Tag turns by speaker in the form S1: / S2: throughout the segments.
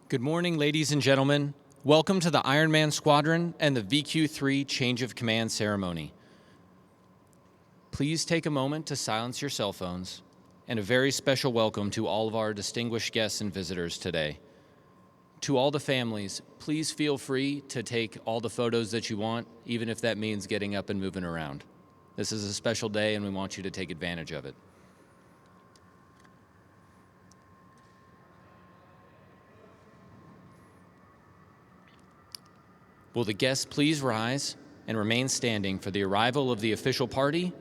S1: Good morning, ladies and gentlemen. Welcome to the Iron Man Squadron and the VQ-3 Change of Command ceremony. Please take a moment to silence your cell phones, and a very special welcome to all of our distinguished guests and visitors today. To all the families, please feel free to take all the photos that you want, even if that means getting up and moving around. This is a special day, and we want you to take advantage of it. Will the guests please rise and remain standing for the arrival of the official party,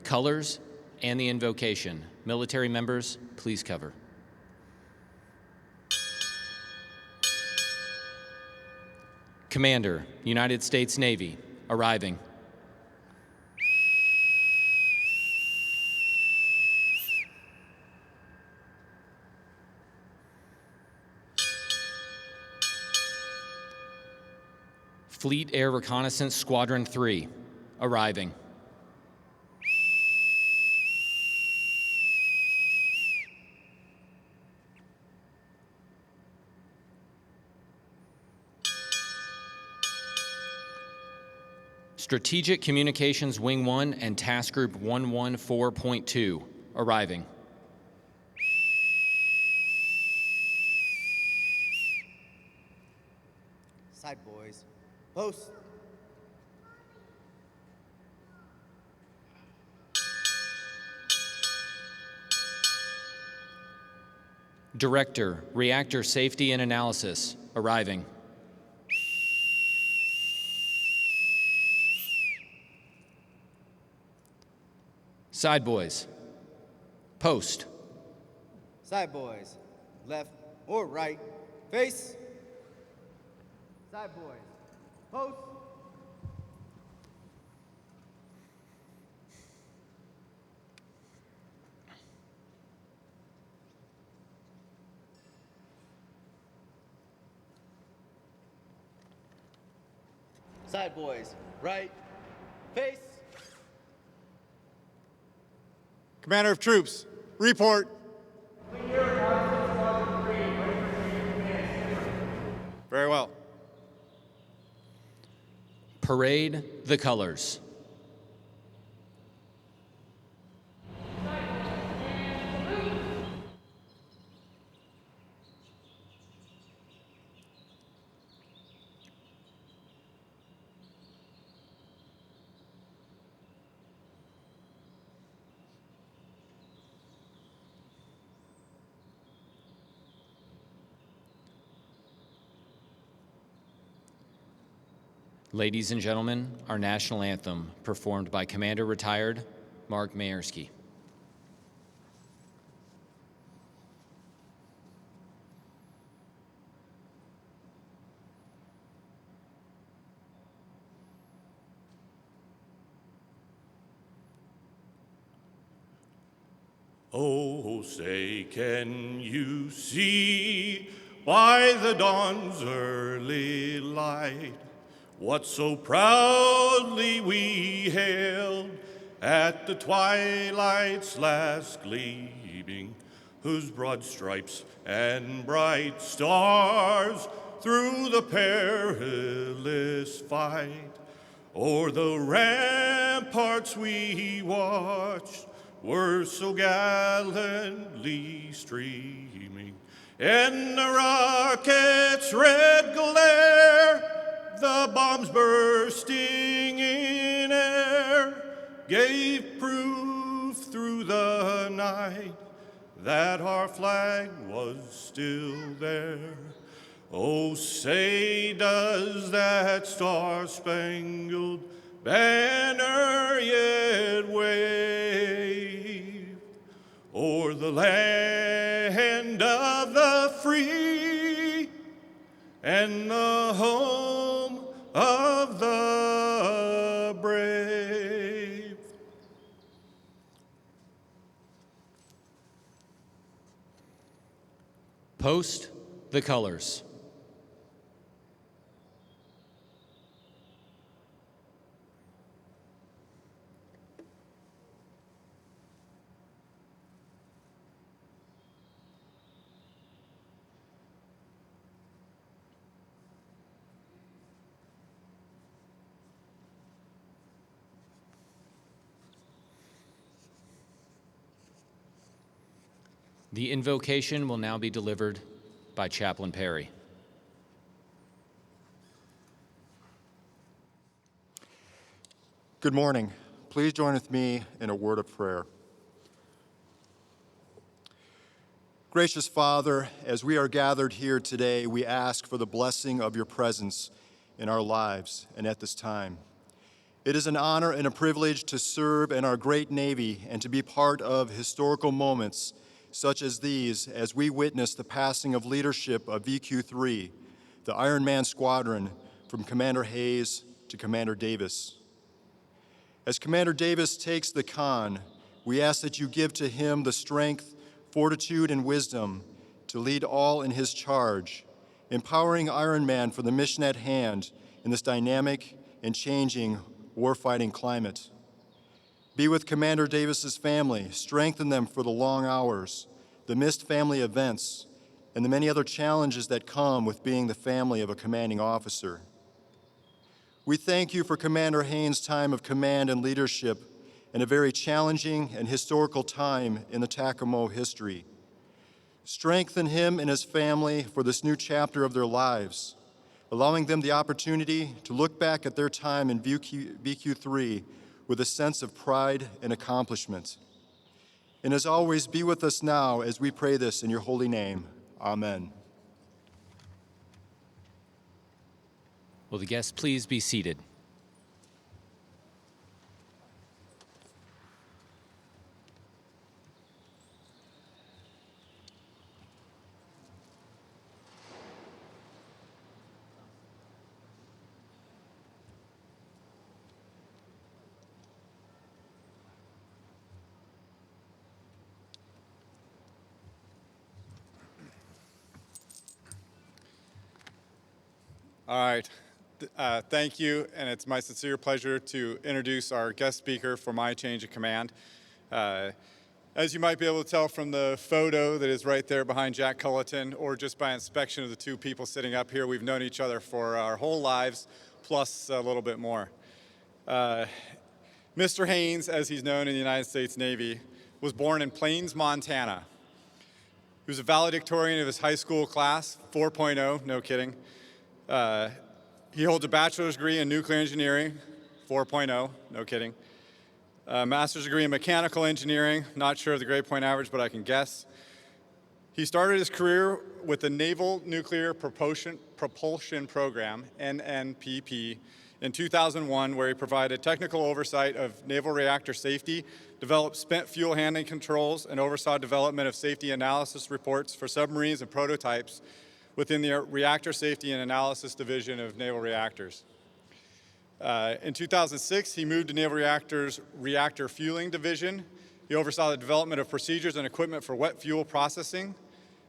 S1: colors, and the invocation. Military members, please cover. Commander, United States Navy, arriving. Fleet Air Reconnaissance Squadron 3, arriving. Strategic Communications Wing 1 and Task Group 114.2, arriving.
S2: Side boys. Post.
S1: Director, Reactor Safety and Analysis, arriving. Side boys. Post.
S2: Side boys. Left or right. Face. Side boys. Post. Side boys. Right. Face.
S3: Commander of Troops, report. Very well.
S1: Parade the colors. Ladies and gentlemen, our national anthem, performed by Commander Retired Mark Mayersky.
S4: Oh, say, can you see by the dawn's early light what so proudly we hailed at the twilight's last gleaming, whose broad stripes and bright stars through the perilous fight o'er the ramparts we watched were so gallantly streaming, and the rocket's red glare, the bombs bursting in air, gave proof through the night that our flag was still there. Oh, say, does that star-spangled banner yet wave o'er the land of the free and the home of the brave?
S1: Post the colors. The invocation will now be delivered by Chaplain Perry.
S5: Good morning. Please join with me in a word of prayer. Gracious Father, as we are gathered here today, we ask for the blessing of your presence in our lives and at this time. It is an honor and a privilege to serve in our great Navy and to be part of historical moments such as these as we witness the passing of leadership of VQ-3, the Iron Man Squadron, from Commander Hayes to Commander Davis. As Commander Davis takes the con, we ask that you give to him the strength, fortitude, and wisdom to lead all in his charge, empowering Iron Man for the mission at hand in this dynamic and changing warfighting climate. Be with Commander Davis's family, strengthen them for the long hours, the missed family events, and the many other challenges that come with being the family of a commanding officer. We thank you for Commander Haynes' time of command and leadership in a very challenging and historical time in the TACAMO history. Strengthen him and his family for this new chapter of their lives, allowing them the opportunity to look back at their time in VQ-3 with a sense of pride and accomplishment. And as always, be with us now as we pray this in your holy name. Amen.
S1: Will the guests please be seated?
S3: All right. Thank you, and it's my sincere pleasure to introduce our guest speaker for my change of command. As you might be able to tell from the photo that is right there behind Jack Culleton, or just by inspection of the two people sitting up here, we've known each other for our whole lives, plus a little bit more. Mr. Haynes, as he's known in the United States Navy, was born in Plains, Montana. He was a valedictorian of his high school class, 4.0, no kidding. He holds a bachelor's degree in nuclear engineering, 4.0, no kidding. A master's degree in mechanical engineering, not sure of the grade point average, but I can guess. He started his career with the Naval Nuclear Propulsion Program, NNPP, in 2001, where he provided technical oversight of naval reactor safety, developed spent fuel handling controls, and oversaw development of safety analysis reports for submarines and prototypes within the Reactor Safety and Analysis Division of Naval Reactors. In 2006, he moved to Naval Reactors' Reactor Fueling Division. He oversaw the development of procedures and equipment for wet fuel processing.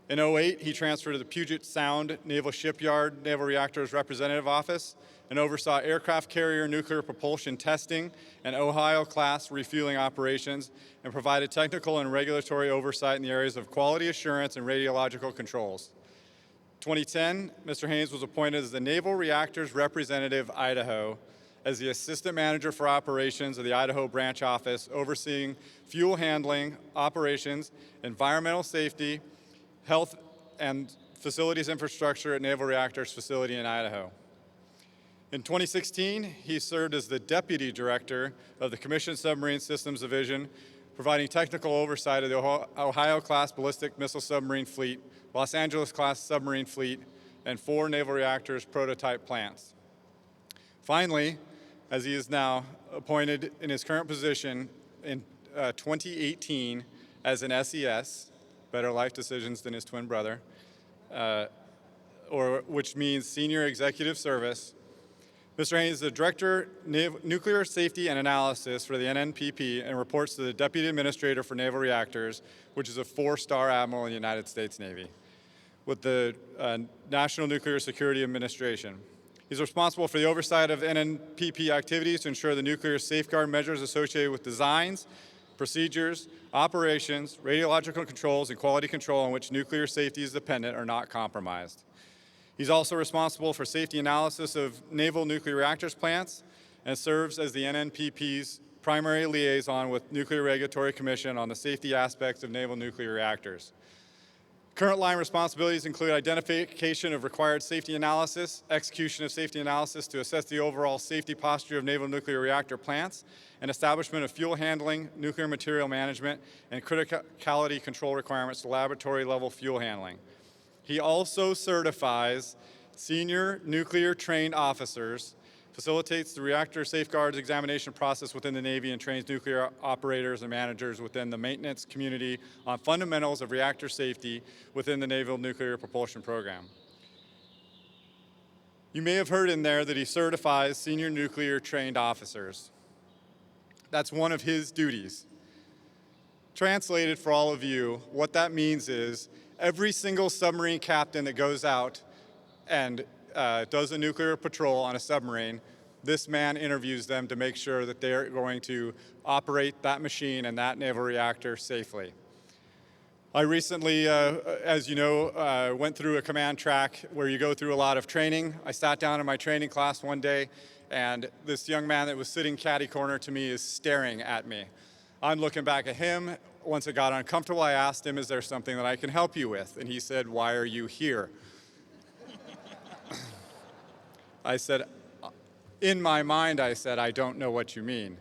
S3: In 2008, he transferred to the Puget Sound Naval Shipyard Naval Reactors Representative Office and oversaw aircraft carrier nuclear propulsion testing and Ohio-class refueling operations, and provided technical and regulatory oversight in the areas of quality assurance and radiological controls. 2010, Mr. Haynes was appointed as the Naval Reactors Representative, Idaho, as the Assistant Manager for Operations of the Idaho Branch Office, overseeing fuel handling, operations, environmental safety, health, and facilities infrastructure at Naval Reactors Facility in Idaho. In 2016, he served as the Deputy Director of the Commissioned Submarine Systems Division, providing technical oversight of the Ohio-class ballistic missile submarine fleet, Los Angeles-class submarine fleet, and 4 Naval Reactors prototype plants. Finally, as he is now appointed in his current position in 2018 as an SES, better life decisions than his twin brother, which means Senior Executive Service. Mr. Haynes is the Director, Nuclear Safety and Analysis for the NNPP and reports to the Deputy Administrator for Naval Reactors, which is a 4-star admiral in the United States Navy, with the National Nuclear Security Administration. He's responsible for the oversight of NNPP activities to ensure the nuclear safeguard measures associated with designs, procedures, operations, radiological controls, and quality control on which nuclear safety is dependent are not compromised. He's also responsible for safety analysis of naval nuclear reactors plants and serves as the NNPP's primary liaison with Nuclear Regulatory Commission on the safety aspects of naval nuclear reactors. Current line responsibilities include identification of required safety analysis, execution of safety analysis to assess the overall safety posture of naval nuclear reactor plants, and establishment of fuel handling, nuclear material management, and criticality control requirements to laboratory-level fuel handling. He also certifies senior nuclear trained officers, facilitates the reactor safeguards examination process within the Navy, and trains nuclear operators and managers within the maintenance community on fundamentals of reactor safety within the Naval Nuclear Propulsion Program. You may have heard in there that he certifies senior nuclear trained officers. That's one of his duties. Translated for all of you, what that means is every single submarine captain that goes out and does a nuclear patrol on a submarine, this man interviews them to make sure that they're going to operate that machine and that naval reactor safely. I recently, as you know, went through a command track where you go through a lot of training. I sat down in my training class one day, and this young man that was sitting catty corner to me is staring at me. I'm looking back at him. Once it got uncomfortable, I asked him, is there something that I can help you with? And he said, why are you here? I said, in my mind, I said, I don't know what you mean.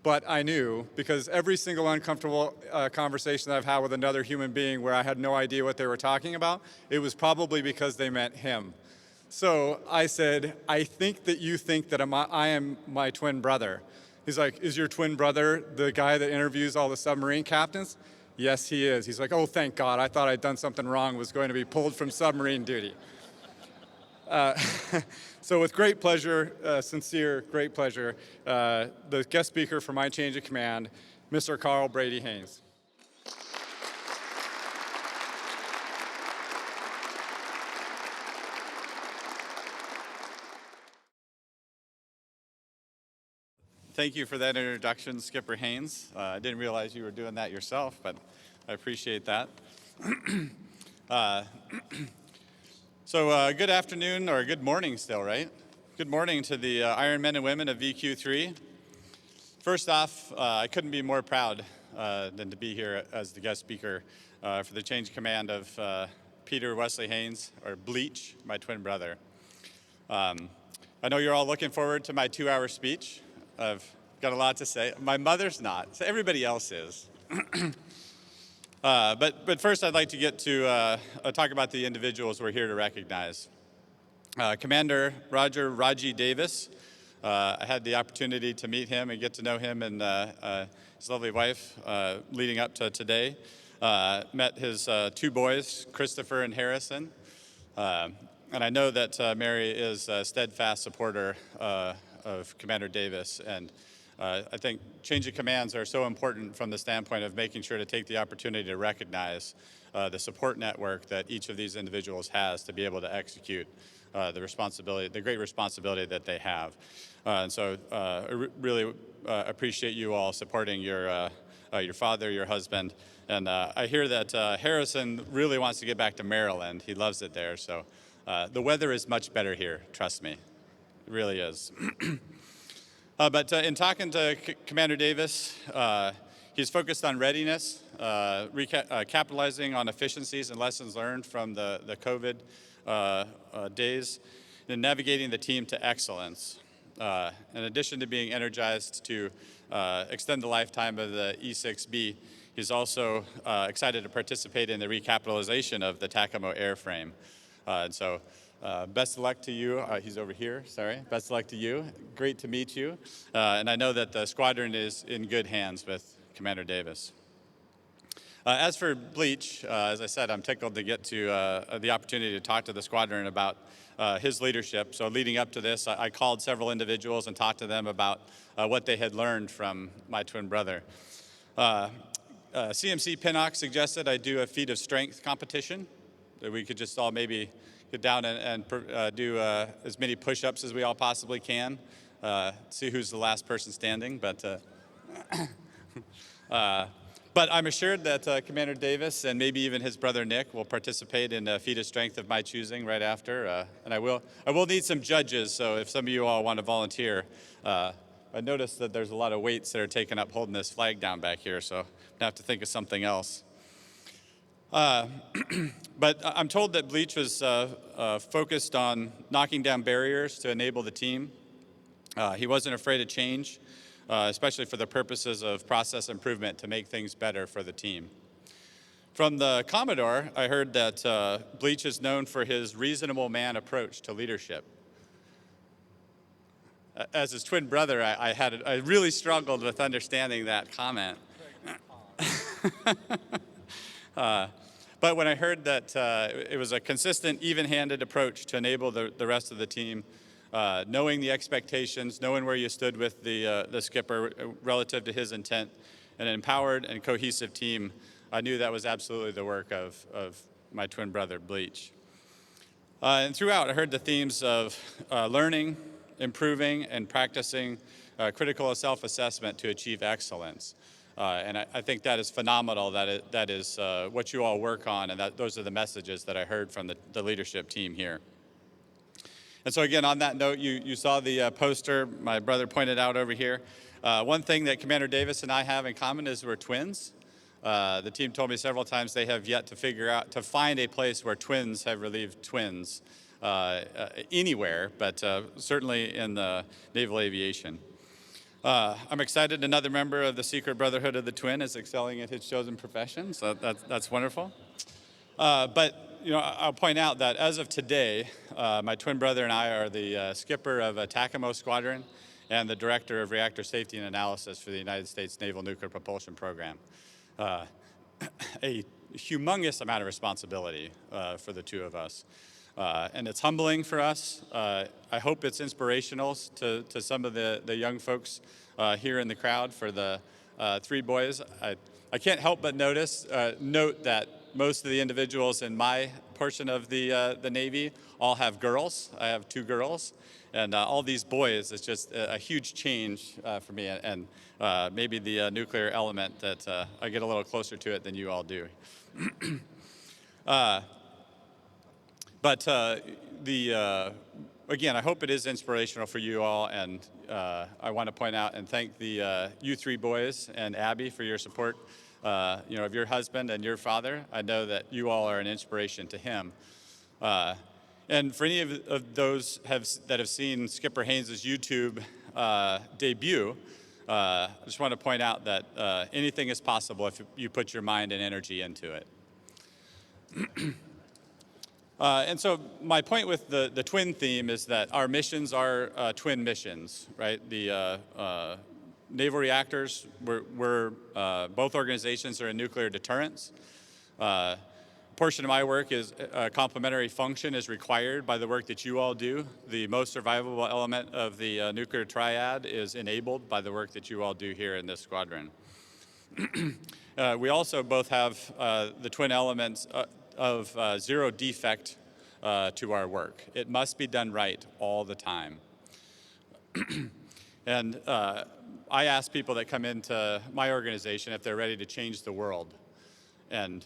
S3: But I knew, because every single uncomfortable conversation that I've had with another human being where I had no idea what they were talking about, it was probably because they meant him. So I said, I think that you think that I am my twin brother. He's like, is your twin brother the guy that interviews all the submarine captains? Yes, he is. He's like, oh, thank God. I thought I'd done something wrong, was going to be pulled from submarine duty. So with great pleasure, sincere, great pleasure, the guest speaker for my change of command, Mr. Carl Brady Haynes. Thank you for that introduction, Skipper Haynes. I didn't realize you were doing that yourself, but I appreciate that. So good afternoon, or good morning still, right? Good morning to the Iron Men and Women of VQ3. First off, I couldn't be more proud than to be here as the guest speaker for the change of command of Peter Wesley Haynes, or Bleach, my twin brother. I know you're all looking forward to my 2-hour speech. I've got a lot to say. My mother's not, so everybody else is. But first, I'd like to get to talk about the individuals we're here to recognize. Commander Roger Raji Davis. I had the opportunity to meet him and get to know him and his lovely wife leading up to today. Met his 2 boys, Christopher and Harrison. And I know that Mary is a steadfast supporter of Commander Davis. And I think change of commands are so important from the standpoint of making sure to take the opportunity to recognize the support network that each of these individuals has to be able to execute the great responsibility that they have. And so I really appreciate you all supporting your father, your husband. And I hear that Harrison really wants to get back to Maryland. He loves it there. So the weather is much better here, trust me. It really is. But in talking to Commander Davis, he's focused on readiness, capitalizing on efficiencies and lessons learned from the COVID days, and navigating the team to excellence. In addition to being energized to extend the lifetime of the E-6B, he's also excited to participate in the recapitalization of the TACAMO airframe. And so best of luck to you. He's over here, sorry. Best of luck to you. Great to meet you. And I know that the squadron is in good hands with Commander Davis. As for Bleach, as I said, I'm tickled to get to the opportunity to talk to the squadron about his leadership. So leading up to this, I called several individuals and talked to them about what they had learned from my twin brother. CMC Pinnock suggested I do a feat of strength competition, that we could just all maybe get down and do as many push-ups as we all possibly can, see who's the last person standing. But I'm assured that Commander Davis and maybe even his brother Nick will participate in a feat of strength of my choosing right after. And I will need some judges, so if some of you all want to volunteer, I noticed that there's a lot of weights that are taken up holding this flag down back here, so I'm gonna have to think of something else. But I'm told that Bleach was focused on knocking down barriers to enable the team. He wasn't afraid of change, especially for the purposes of process improvement to make things better for the team. From the Commodore, I heard that Bleach is known for his reasonable man approach to leadership. As his twin brother, I really struggled with understanding that comment. But when I heard that it was a consistent, even-handed approach to enable the rest of the team, knowing the expectations, knowing where you stood with the skipper relative to his intent, an empowered and cohesive team, I knew that was absolutely the work of my twin brother, Bleach. And throughout, I heard the themes of learning, improving, and practicing critical self-assessment to achieve excellence. And I think that is phenomenal, that is what you all work on, and those are the messages that I heard from the leadership team here. And so again, on that note, you saw the poster my brother pointed out over here. One thing that Commander Davis and I have in common is we're twins. The team told me several times they have yet to find a place where twins have relieved twins anywhere, but certainly in the naval aviation. I'm excited another member of the Secret Brotherhood of the Twin is excelling at his chosen profession, so that's wonderful. But you know, I'll point out that as of today, my twin brother and I are the skipper of a TACAMO squadron and the director of reactor safety and analysis for the United States Naval Nuclear Propulsion Program. A humongous amount of responsibility for the two of us. And it's humbling for us. I hope it's inspirational to some of the young folks here in the crowd for the three boys. I can't help but note that most of the individuals in my portion of the Navy all have girls. I have two girls. And all these boys is just a huge change for me, and maybe the nuclear element that I get a little closer to it than you all do. But again, I hope it is inspirational for you all, and I want to point out and thank the you three boys and Abby for your support, of your husband and your father. I know that you all are an inspiration to him. And for any of those that have seen Skipper Haynes' YouTube debut, I just want to point out that anything is possible if you put your mind and energy into it. And so my point with the twin theme is that our missions are twin missions, right? The naval reactors, both organizations are in nuclear deterrence. Portion of my work is complementary function is required by the work that you all do. The most survivable element of the nuclear triad is enabled by the work that you all do here in this squadron. We also both have the twin elements of zero defect to our work. It must be done right all the time. And I ask people that come into my organization if they're ready to change the world. And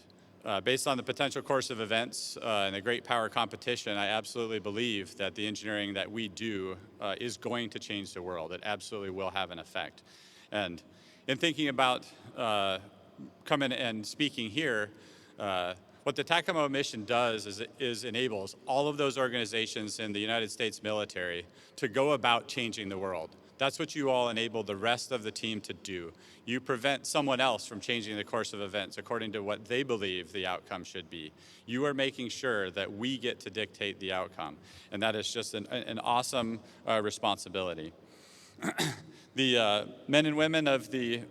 S3: based on the potential course of events and the great power competition, I absolutely believe that the engineering that we do is going to change the world. It absolutely will have an effect. And in thinking about coming and speaking here, what the TACAMO mission does is enables all of those organizations in the United States military to go about changing the world. That's what you all enable the rest of the team to do. You prevent someone else from changing the course of events according to what they believe the outcome should be. You are making sure that we get to dictate the outcome, and that is just an awesome responsibility. The men and women of the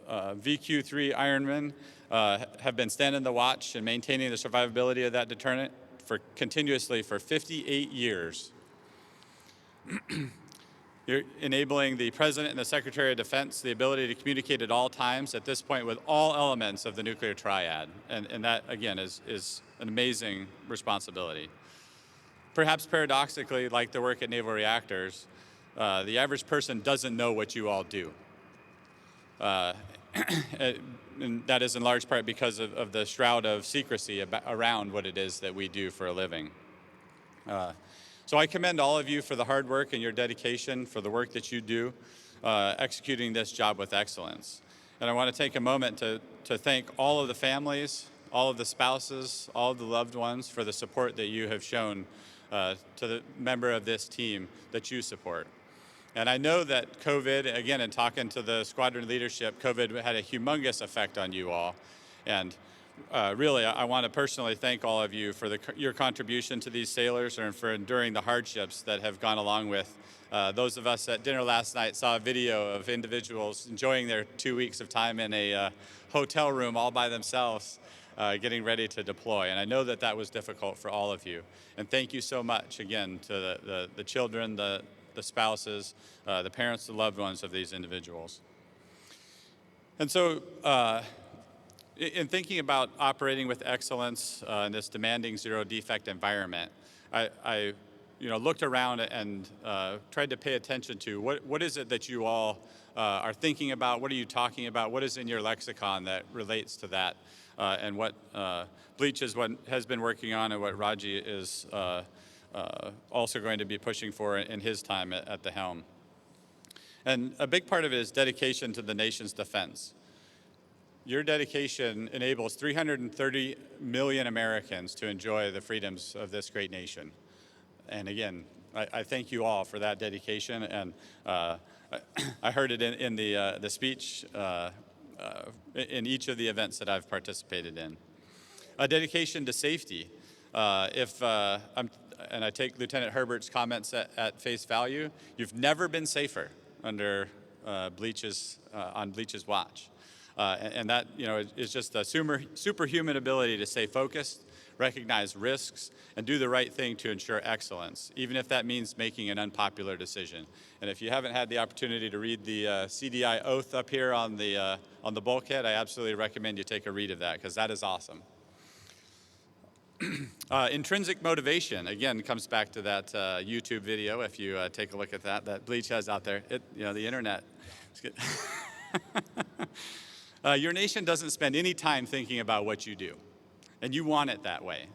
S3: VQ-3 Ironman have been standing the watch and maintaining the survivability of that deterrent continuously for 58 years. You're enabling the President and the Secretary of Defense the ability to communicate at all times at this point with all elements of the nuclear triad. And that, again, is an amazing responsibility. Perhaps paradoxically, like the work at Naval Reactors, the average person doesn't know what you all do. And that is in large part because of the shroud of secrecy around what it is that we do for a living. So I commend all of you for the hard work and your dedication, for the work that you do, executing this job with excellence. And I want to take a moment to thank all of the families, all of the spouses, all of the loved ones for the support that you have shown to the member of this team that you support. And I know that COVID, again, in talking to the squadron leadership, COVID had a humongous effect on you all. And really, I want to personally thank all of you for your contribution to these sailors and for enduring the hardships that have gone along with. Those of us at dinner last night saw a video of individuals enjoying their 2 weeks of time in a hotel room all by themselves, getting ready to deploy. And I know that that was difficult for all of you. And thank you so much, again, to the children, the spouses, the parents, the loved ones of these individuals. And so, in thinking about operating with excellence in this demanding zero defect environment, I looked around and tried to pay attention to what is it that you all are thinking about, what are you talking about, what is in your lexicon that relates to that, and what Bleach has been working on and what Raji is also going to be pushing for in his time at the helm. And a big part of it is dedication to the nation's defense. Your dedication enables 330 million Americans to enjoy the freedoms of this great nation. And again, I thank you all for that dedication. And I heard it in the speech in each of the events that I've participated in. A dedication to safety. And I take Lieutenant Herbert's comments at face value, you've never been safer under on Bleach's watch. And that, is just a superhuman ability to stay focused, recognize risks, and do the right thing to ensure excellence, even if that means making an unpopular decision. And if you haven't had the opportunity to read the CDI oath up here on the bulkhead, I absolutely recommend you take a read of that, because that is awesome. Intrinsic motivation, again, comes back to that YouTube video, if you take a look at that Bleach has out there. The internet. It's good. Your nation doesn't spend any time thinking about what you do, and you want it that way.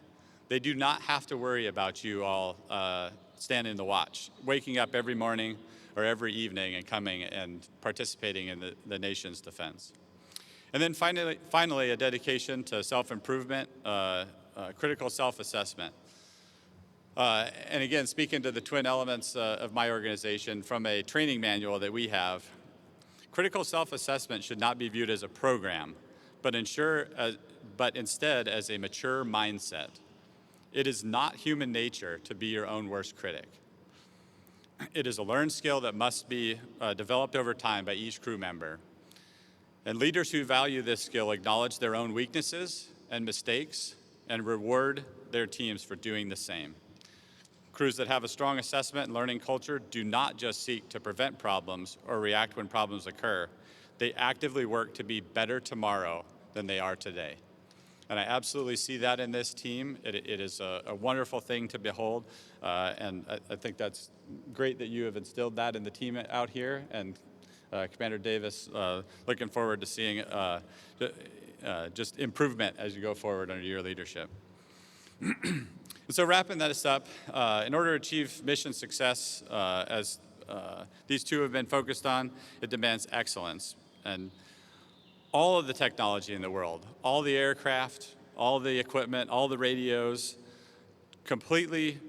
S3: They do not have to worry about you all standing the watch, waking up every morning or every evening and coming and participating in the nation's defense. And then finally, a dedication to self-improvement, critical self-assessment. And again, speaking to the twin elements of my organization, from a training manual that we have, critical self-assessment should not be viewed as a program, but instead as a mature mindset. It is not human nature to be your own worst critic. It is a learned skill that must be developed over time by each crew member. And leaders who value this skill acknowledge their own weaknesses and mistakes and reward their teams for doing the same. Crews that have a strong assessment and learning culture do not just seek to prevent problems or react when problems occur. They actively work to be better tomorrow than they are today. And I absolutely see that in this team. It is a wonderful thing to behold. And I think that's great that you have instilled that in the team out here. And Commander Davis, looking forward to seeing just improvement as you go forward under your leadership. And so wrapping this up, in order to achieve mission success, as these two have been focused on, it demands excellence. And all of the technology in the world, all the aircraft, all the equipment, all the radios, completely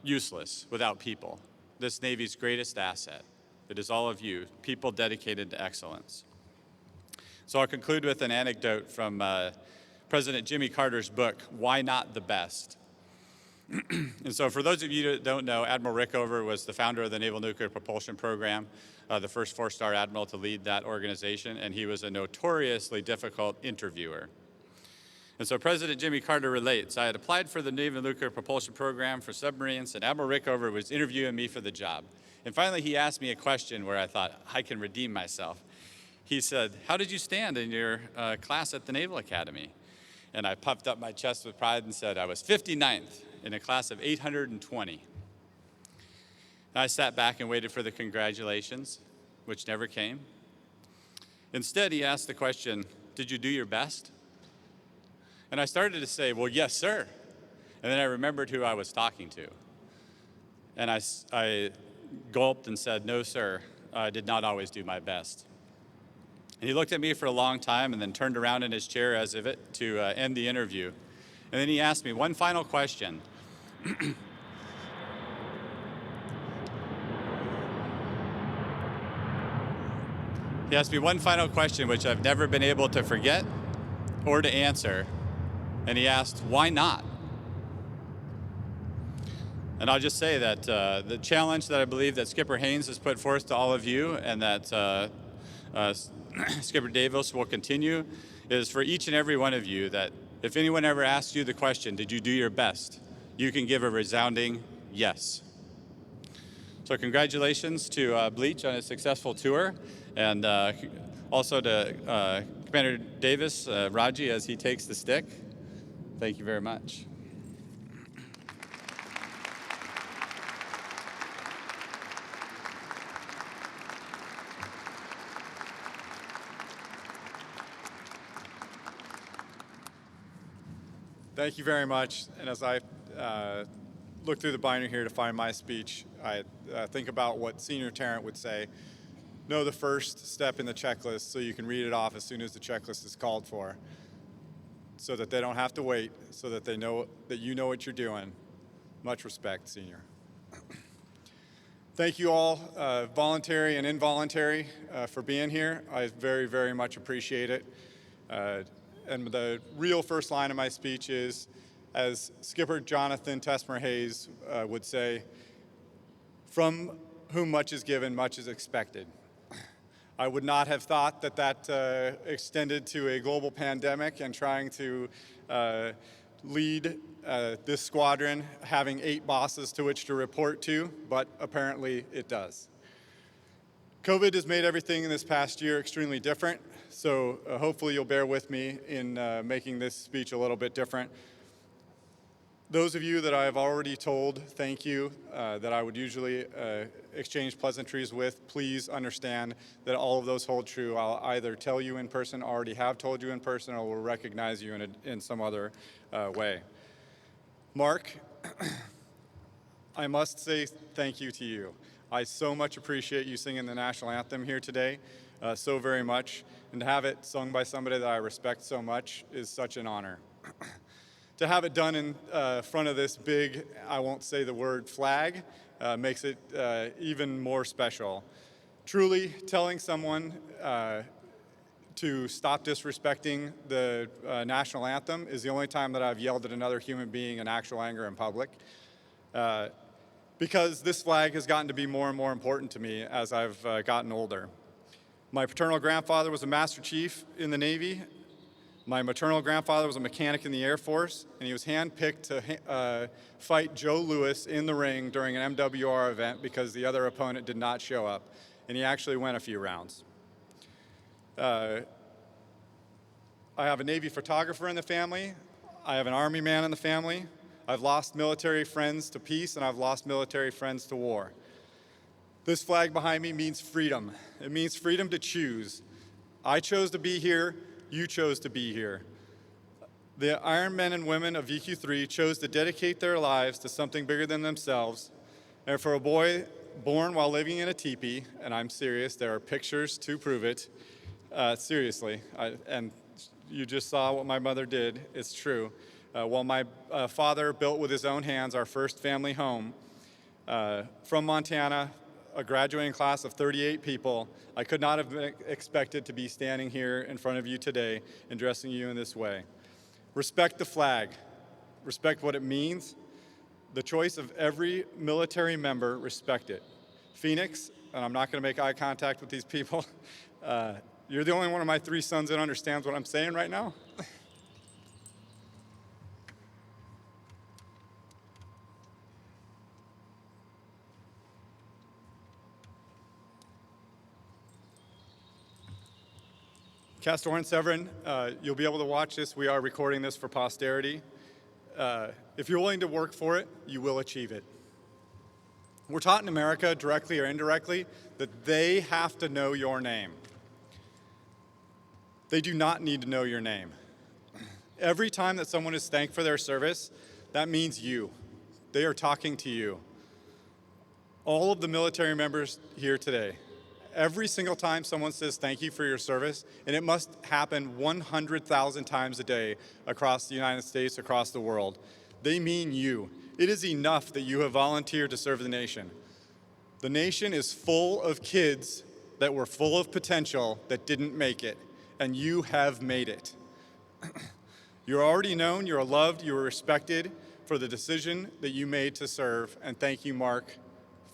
S3: useless without people. This Navy's greatest asset. It is all of you, people dedicated to excellence. So I'll conclude with an anecdote from President Jimmy Carter's book, Why Not the Best? And so for those of you that don't know, Admiral Rickover was the founder of the Naval Nuclear Propulsion Program, the first four-star admiral to lead that organization, and he was a notoriously difficult interviewer. And so President Jimmy Carter relates, I had applied for the Naval Nuclear Propulsion Program for submarines, and Admiral Rickover was interviewing me for the job. And finally, he asked me a question where I thought, I can redeem myself. He said, how did you stand in your class at the Naval Academy? And I puffed up my chest with pride and said, I was 59th in a class of 820. And I sat back and waited for the congratulations, which never came. Instead, he asked the question, did you do your best? And I started to say, well, yes, sir. And then I remembered who I was talking to. And I gulped and said, "No, sir, I did not always do my best." And he looked at me for a long time and then turned around in his chair as if to end the interview. And then he asked me one final question. He asked me one final question, which I've never been able to forget or to answer. And he asked, "Why not?" And I'll just say that the challenge that I believe that Skipper Haynes has put forth to all of you and that Skipper Davis will continue is for each and every one of you that if anyone ever asks you the question, "Did you do your best?" you can give a resounding yes. So congratulations to Bleach on his successful tour, and also to Commander Davis, Raji, as he takes the stick. Thank you very much. Thank you very much. And as I look through the binder here to find my speech, I think about what Senior Tarrant would say. Know the first step in the checklist so you can read it off as soon as the checklist is called for, so that they don't have to wait, so that they know that you know what you're doing. Much respect, Senior. Thank you all, voluntary and involuntary, for being here. I very, very much appreciate it. And the real first line of my speech is, as Skipper Jonathan Tesmer Hayes would say, "From whom much is given, much is expected." I would not have thought that that extended to a global pandemic and trying to lead this squadron having 8 bosses to which to report to, but apparently it does. COVID has made everything in this past year extremely different, so hopefully you'll bear with me in making this speech a little bit different. Those of you that I have already told thank you, that I would usually exchange pleasantries with, please understand that all of those hold true. I'll either tell you in person, already have told you in person, or will recognize you in some other way. Mark, I must say thank you to you. I so much appreciate you singing the national anthem here today, so very much. And to have it sung by somebody that I respect so much is such an honor. To have it done in front of this big, I won't say the word flag, makes it even more special. Truly, telling someone to stop disrespecting the national anthem is the only time that I've yelled at another human being in actual anger in public. Because this flag has gotten to be more and more important to me as I've gotten older. My paternal grandfather was a Master Chief in the Navy. My maternal grandfather was a mechanic in the Air Force, and he was handpicked to fight Joe Louis in the ring during an MWR event because the other opponent did not show up, and he actually went a few rounds. I have a Navy photographer in the family. I have an Army man in the family. I've lost military friends to peace, and I've lost military friends to war. This flag behind me means freedom. It means freedom to choose. I chose to be here. You chose to be here. The Iron Men and women of VQ3 chose to dedicate their lives to something bigger than themselves. And for a boy born while living in a teepee, and I'm serious, there are pictures to prove it, seriously, and you just saw what my mother did, it's true. While my father built with his own hands our first family home from Montana, a graduating class of 38 people, I could not have been expected to be standing here in front of you today and addressing you in this way. Respect the flag. Respect what it means. The choice of every military member, respect it. Phoenix, and I'm not going to make eye contact with these people, you're the only one of my 3 sons that understands what I'm saying right now. Castor and Severin, you'll be able to watch this. We are recording this for posterity. If you're willing to work for it, you will achieve it. We're taught in America, directly or indirectly, that they have to know your name. They do not need to know your name. Every time that someone is thanked for their service, that means you. They are talking to you. All of the military members here today, every single time someone says thank you for your service, and it must happen 100,000 times a day across the United States, across the world, they mean you. It is enough that you have volunteered to serve the nation. The nation is full of kids that were full of potential that didn't make it, and you have made it. You're already known, you're loved, you're respected for the decision that you made to serve, and thank you, Mark,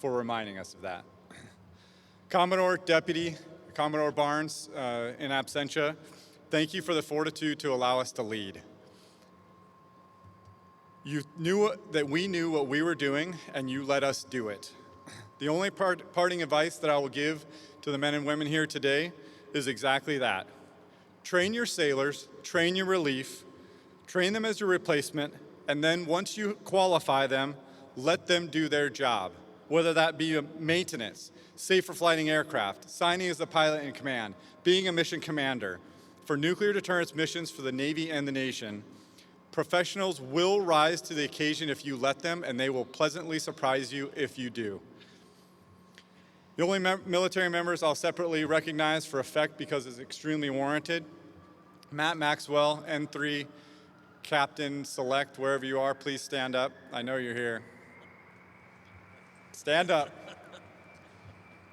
S3: for reminding us of that. Commodore Deputy Commodore Barnes, in absentia, thank you for the fortitude to allow us to lead. You knew that we knew what we were doing, and you let us do it. The only parting advice that I will give to the men and women here today is exactly that. Train your sailors, train your relief, train them as your replacement, and then once you qualify them, let them do their job, whether that be maintenance, safer flighting aircraft, signing as a pilot in command, being a mission commander. For nuclear deterrence missions for the Navy and the nation, professionals will rise to the occasion if you let them, and they will pleasantly surprise you if you do. The only military members I'll separately recognize for effect because it's extremely warranted, Matt Maxwell, N3, Captain Select, wherever you are, please stand up. I know you're here. Stand up.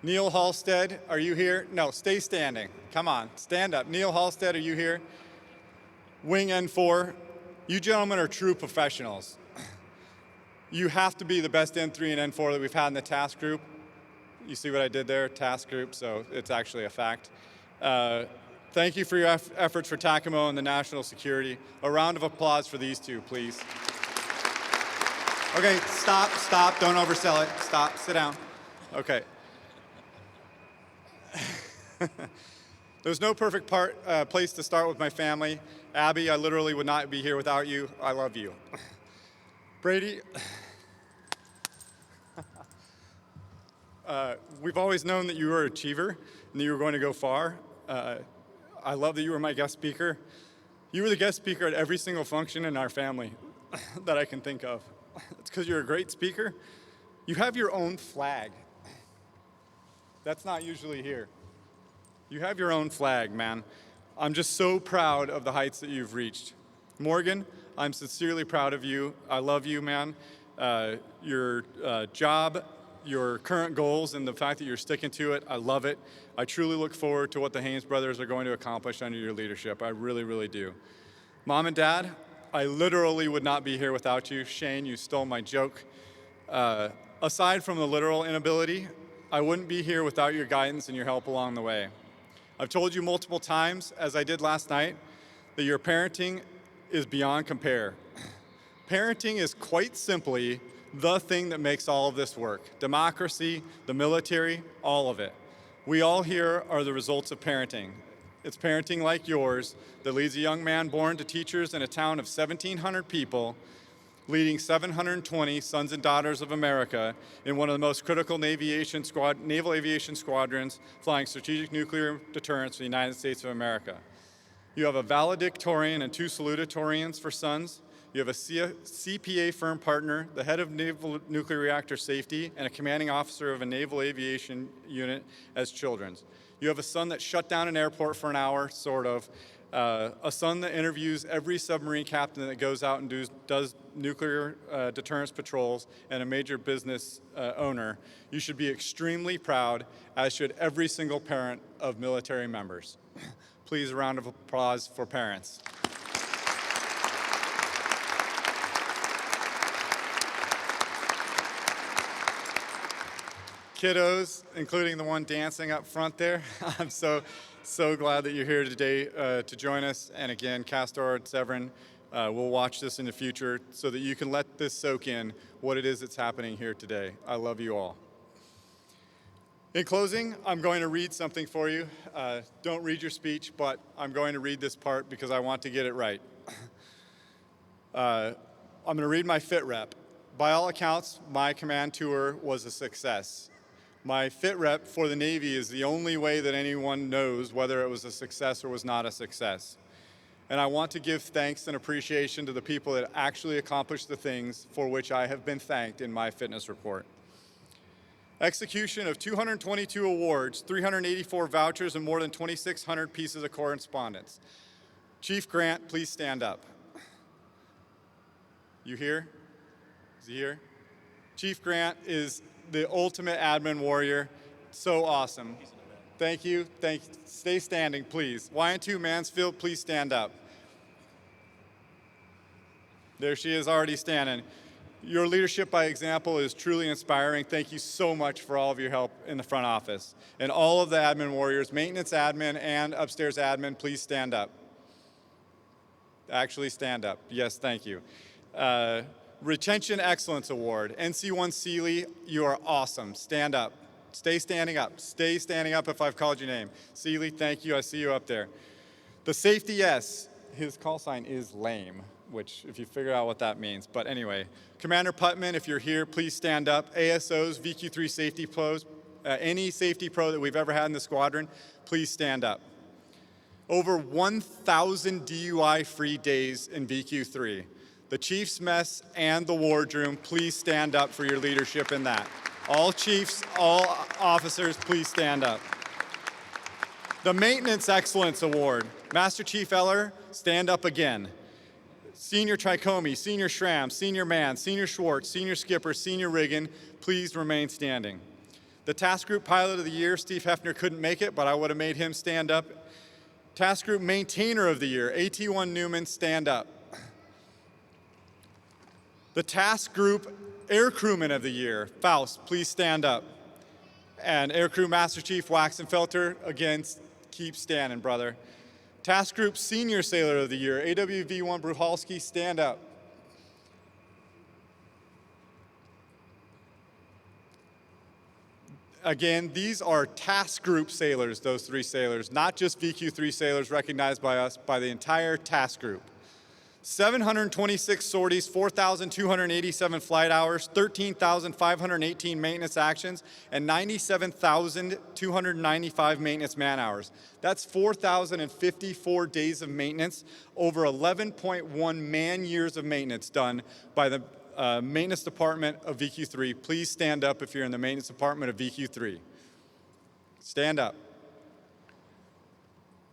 S3: Neil Halstead, are you here? No, stay standing. Come on, stand up. Neil Halstead, are you here? Wing N4, you gentlemen are true professionals. You have to be the best N3 and N4 that we've had in the task group. You see what I did there? Task group, so it's actually a fact. Thank you for your efforts for TACAMO and the national security. A round of applause for these two, please. Okay, stop, don't oversell it. Stop, sit down. Okay. There's no perfect place to start with my family. Abby, I literally would not be here without you. I love you. Brady, we've always known that you were an achiever and that you were going to go far. I love that you were my guest speaker. You were the guest speaker at every single function in our family that I can think of. It's because you're a great speaker. You have your own flag. That's not usually here. You have your own flag, man. I'm just so proud of the heights that you've reached. Morgan, I'm sincerely proud of you. I love you, man. Your job, your current goals, and the fact that you're sticking to it, I love it. I truly look forward to what the Haynes brothers are going to accomplish under your leadership. I really, really do. Mom and Dad, I literally would not be here without you. Shane, you stole my joke. Aside from the literal inability, I wouldn't be here without your guidance and your help along the way. I've told you multiple times, as I did last night, that your parenting is beyond compare. Parenting is quite simply the thing that makes all of this work. Democracy, the military, all of it. We all here are the results of parenting. It's parenting like yours that leads a young man born to teachers in a town of 1,700 people, leading 720 sons and daughters of America in one of the most critical naval aviation squadrons flying strategic nuclear deterrence for the United States of America. You have a valedictorian and 2 salutatorians for sons. You have a CPA firm partner, the head of Naval Nuclear Reactor Safety, and a commanding officer of a naval aviation unit as children. You have a son that shut down an airport for an hour, sort of. A son that interviews every submarine captain that goes out and does nuclear deterrence patrols, and a major business owner. You should be extremely proud, as should every single parent of military members. Please, a round of applause for parents. Kiddos, including the one dancing up front there, I'm so glad that you're here today to join us. And again, Castor, Severin, we'll watch this in the future so that you can let this soak in what it is that's happening here today. I love you all. In closing, I'm going to read something for you. Don't read your speech, but I'm going to read this part because I want to get it right. I'm going to read my fit rep. By all accounts, my command tour was a success. My fit rep for the Navy is the only way that anyone knows whether it was a success or was not a success. And I want to give thanks and appreciation to the people that actually accomplished the things for which I have been thanked in my fitness report. Execution of 222 awards, 384 vouchers, and more than 2,600 pieces of correspondence. Chief Grant, please stand up. You here? Is he here? Chief Grant is the ultimate admin warrior. So awesome. Thank you. Stay standing, please. YN2 Mansfield, please stand up. There she is already standing. Your leadership by example is truly inspiring. Thank you so much for all of your help in the front office. And all of the admin warriors, maintenance admin and upstairs admin, please stand up. Actually stand up. Yes, thank you. Retention Excellence Award. NC1 Seeley, you are awesome. Stand up. Stay standing up. Stay standing up if I've called your name. Seeley, thank you. I see you up there. The Safety S, his call sign is lame, which if you figure out what that means. But anyway, Commander Putman, if you're here, please stand up. ASOs, VQ3 safety pros, any safety pro that we've ever had in the squadron, please stand up. Over 1,000 DUI-free days in VQ3. The Chief's Mess and the Wardroom, please stand up for your leadership in that. All chiefs, all officers, please stand up. The Maintenance Excellence Award. Master Chief Eller, stand up again. Senior Tricomi, Senior Schramm, Senior Mann, Senior Schwartz, Senior Skipper, Senior Riggin, please remain standing. The Task Group Pilot of the Year, Steve Hefner couldn't make it, but I would have made him stand up. Task Group Maintainer of the Year, AT1 Newman, stand up. The Task Group Aircrewman of the Year, Faust, please stand up. And Aircrew Master Chief Waxenfelter, again, keep standing, brother. Task Group Senior Sailor of the Year, AWV-1 Bruchalski, stand up. Again, these are task group sailors, those 3 sailors, not just VQ3 sailors recognized by us, by the entire task group. 726 sorties, 4,287 flight hours, 13,518 maintenance actions, and 97,295 maintenance man hours. That's 4,054 days of maintenance, over 11.1 man years of maintenance done by the maintenance department of VQ3. Please stand up if you're in the maintenance department of VQ3. Stand up.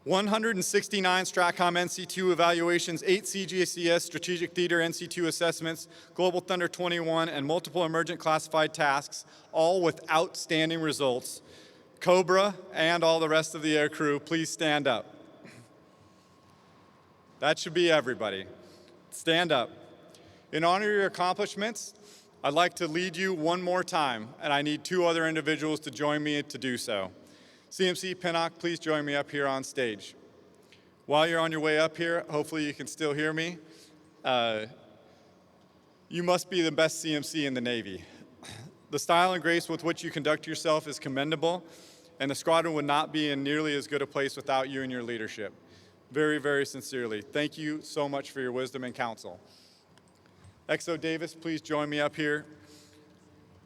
S3: 169 STRATCOM NC2 evaluations, 8 CGCS Strategic Theater NC2 assessments, Global Thunder 21, and multiple emergent classified tasks, all with outstanding results. Cobra and all the rest of the air crew, please stand up. That should be everybody. Stand up. In honor of your accomplishments, I'd like to lead you one more time, and I need 2 other individuals to join me to do so. CMC Pinnock, please join me up here on stage. While you're on your way up here, hopefully you can still hear me. You must be the best CMC in the Navy. The style and grace with which you conduct yourself is commendable, and the squadron would not be in nearly as good a place without you and your leadership. Very, very sincerely, thank you so much for your wisdom and counsel. XO Davis, please join me up here.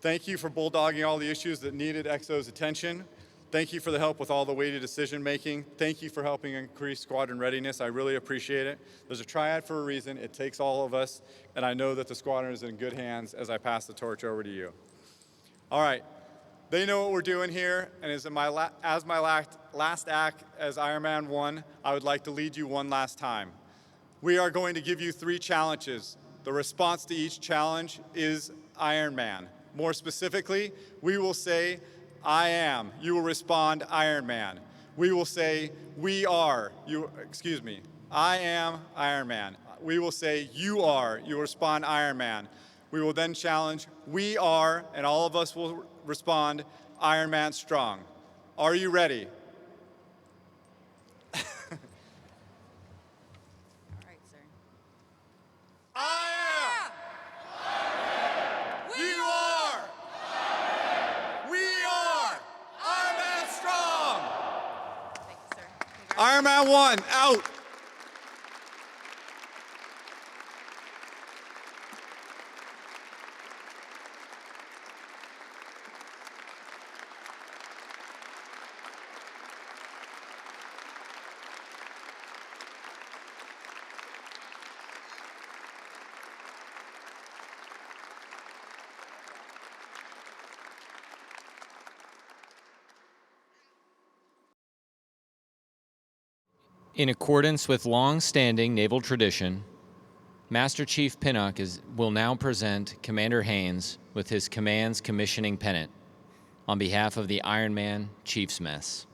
S3: Thank you for bulldogging all the issues that needed XO's attention. Thank you for the help with all the weighted decision making. Thank you for helping increase squadron readiness. I really appreciate it. There's a triad for a reason. It takes all of us, and I know that the squadron is in good hands as I pass the torch over to you. All right, they know what we're doing here, and as my last act as Ironman 1, I would like to lead you one last time. We are going to give you 3 challenges. The response to each challenge is Ironman. More specifically, we will say, I am. You will respond, Iron Man. We will say, we are. I am Iron Man. We will say, you are. You will respond, Iron Man. We will then challenge, we are, and all of us will respond, Iron Man strong. Are you ready?
S6: All right, sir.
S3: I am. You are. We are. Iron Man strong.
S6: Thank you, sir.
S3: Iron Man 1, out.
S1: In accordance with long-standing naval tradition, Master Chief Pinnock will now present Commander Haynes with his command's commissioning pennant on behalf of the Ironman Chiefs Mess.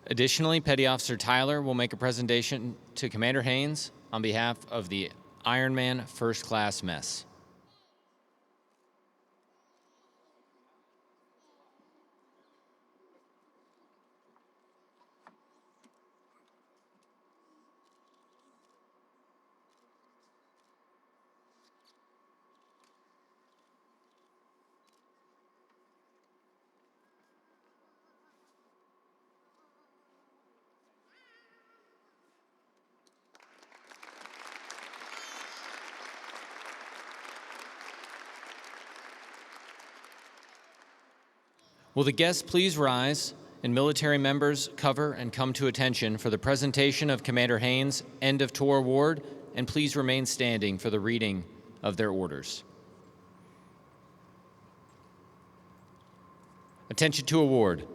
S1: Additionally, Petty Officer Tyler will make a presentation to Commander Haynes on behalf of the Ironman First Class Mess. Will the guests please rise and military members cover and come to attention for the presentation of Commander Haynes' End of Tour Award, and please remain standing for the reading of their orders. Attention to award.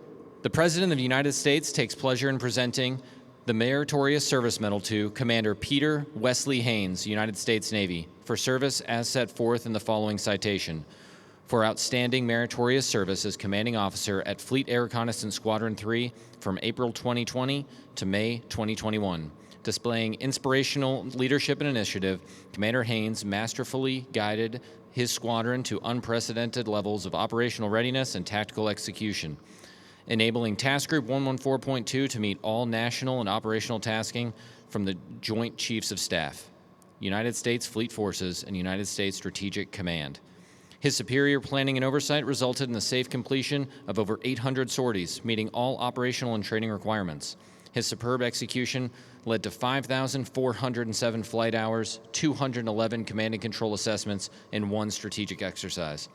S1: The President of the United States takes pleasure in presenting the Meritorious Service Medal to Commander Peter Wesley Haynes, United States Navy, for service as set forth in the following citation. For outstanding meritorious service as commanding officer at Fleet Air Reconnaissance Squadron 3 from April 2020 to May 2021. Displaying inspirational leadership and initiative, Commander Haynes masterfully guided his squadron to unprecedented levels of operational readiness and tactical execution, enabling Task Group 114.2 to meet all national and operational tasking from the Joint Chiefs of Staff, United States Fleet Forces, and United States Strategic Command. His superior planning and oversight resulted in the safe completion of over 800 sorties, meeting all operational and training requirements. His superb execution led to 5,407 flight hours, 211 command and control assessments, and 1 strategic exercise.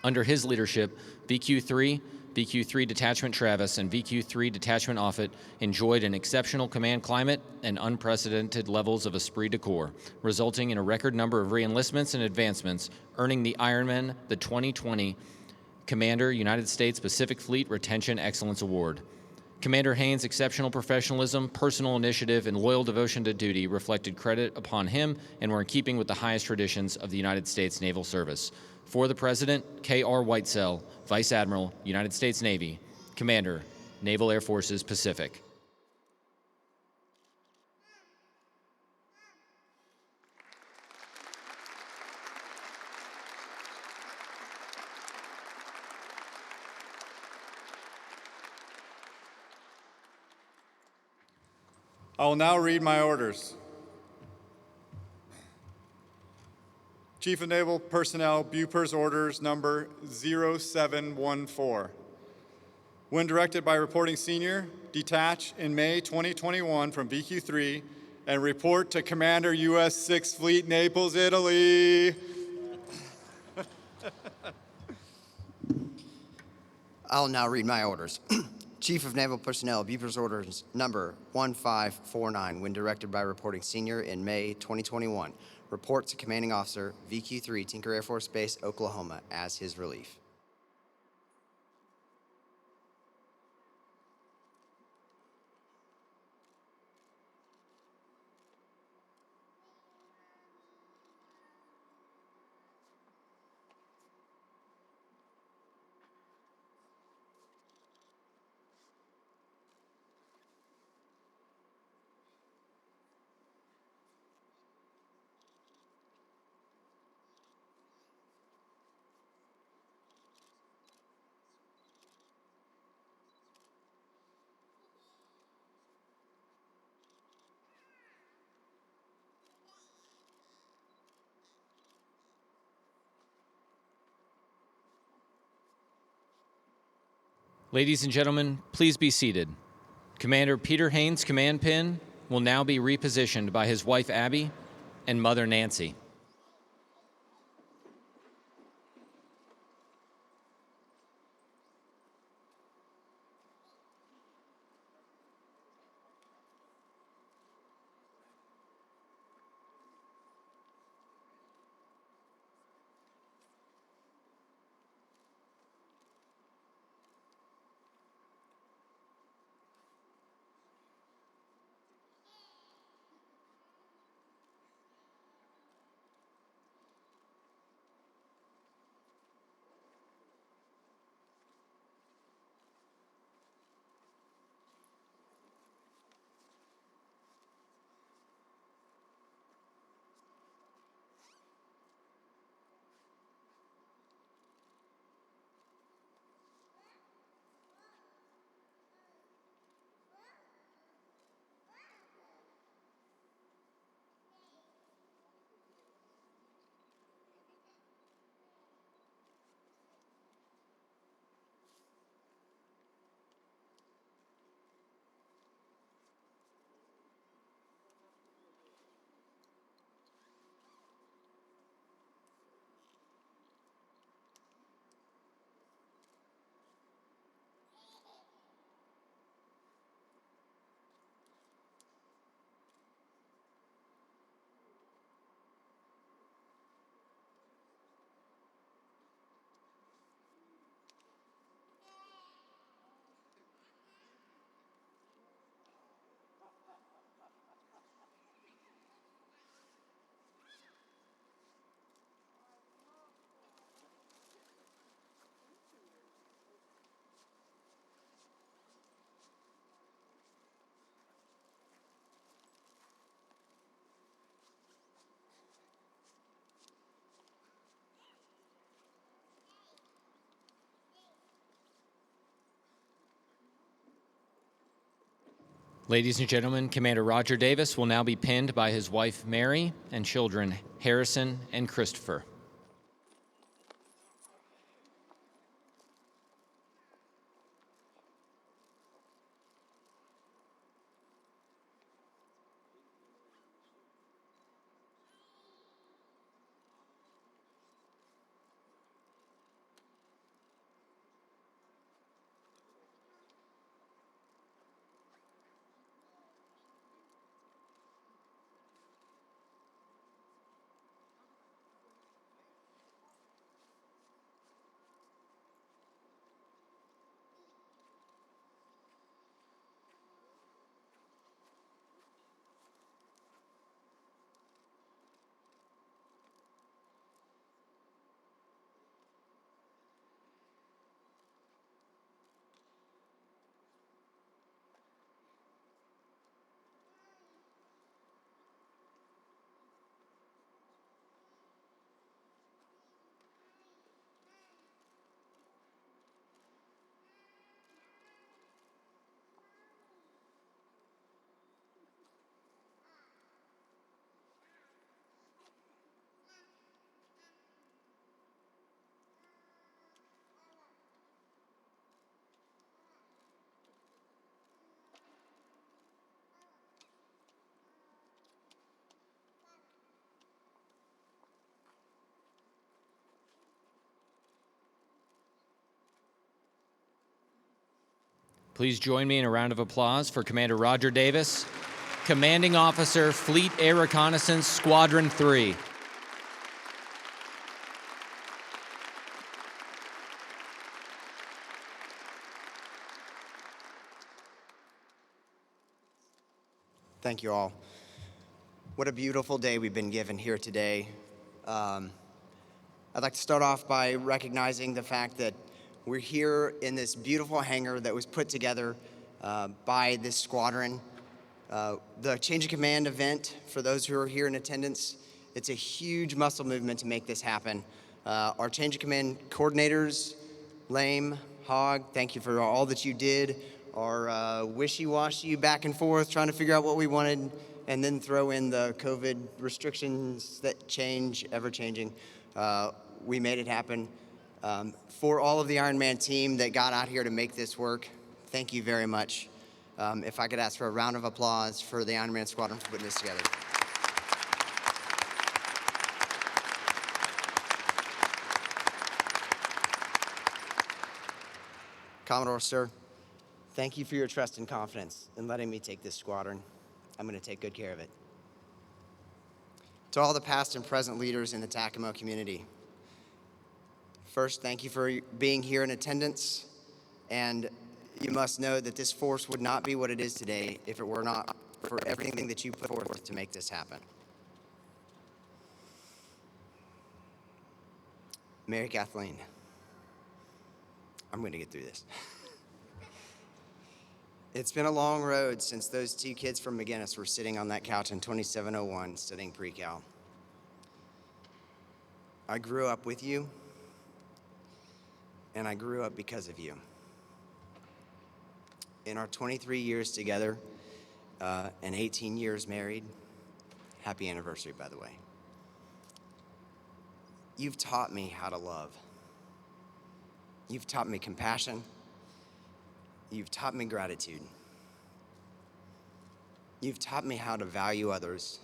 S1: Under his leadership, VQ-3, VQ-3 Detachment Travis, and VQ-3 Detachment Offutt enjoyed an exceptional command climate and unprecedented levels of esprit de corps, resulting in a record number of re-enlistments and advancements, earning the Ironman the 2020 Commander United States Pacific Fleet Retention Excellence Award. Commander Haynes' exceptional professionalism, personal initiative, and loyal devotion to duty reflected credit upon him and were in keeping with the highest traditions of the United States Naval Service. For the President, K.R. Whitesell, Vice Admiral, United States Navy, Commander, Naval Air Forces Pacific.
S3: I will now read my orders. Chief of Naval Personnel, Bupers Orders Number 0714. When directed by Reporting Senior, detach in May 2021 from VQ-3 and report to Commander U.S. 6th Fleet, Naples, Italy.
S7: I'll now read my orders. Chief of Naval Personnel, Bupers Orders Number 1549, when directed by Reporting Senior in May 2021. Report to Commanding Officer, VQ-3, Tinker Air Force Base, Oklahoma, as his relief.
S1: Ladies and gentlemen, please be seated. Commander Peter Haynes' command pin will now be repositioned by his wife Abby and mother Nancy. Ladies and gentlemen, Commander Roger Davis will now be pinned by his wife Mary and children Harrison and Christopher. Please join me in a round of applause for Commander Roger Davis, Commanding Officer, Fleet Air Reconnaissance, Squadron 3.
S7: Thank you all. What a beautiful day we've been given here today. I'd like to start off by recognizing the fact that we're here in this beautiful hangar that was put together by this squadron. The Change of Command event, for those who are here in attendance, it's a huge muscle movement to make this happen. Our Change of Command coordinators, Lame, Hogg, thank you for all that you did. Our wishy-washy back and forth, trying to figure out what we wanted, and then throw in the COVID restrictions that change, ever-changing. We made it happen. For all of the Ironman team that got out here to make this work, thank you very much. If I could ask for a round of applause for the Ironman Squadron for putting this together. Commodore, sir, thank you for your trust and confidence in letting me take this squadron. I'm going to take good care of it. To all the past and present leaders in the TACAMO community, first, thank you for being here in attendance, and you must know that this force would not be what it is today if it were not for everything that you put forth to make this happen. Mary Kathleen, I'm going to get through this. It's been a long road since those two kids from McGinnis were sitting on that couch in 2701 studying pre-cal. I grew up with you, and I grew up because of you. In our 23 years together and 18 years married, happy anniversary, by the way. You've taught me how to love. You've taught me compassion. You've taught me gratitude. You've taught me how to value others,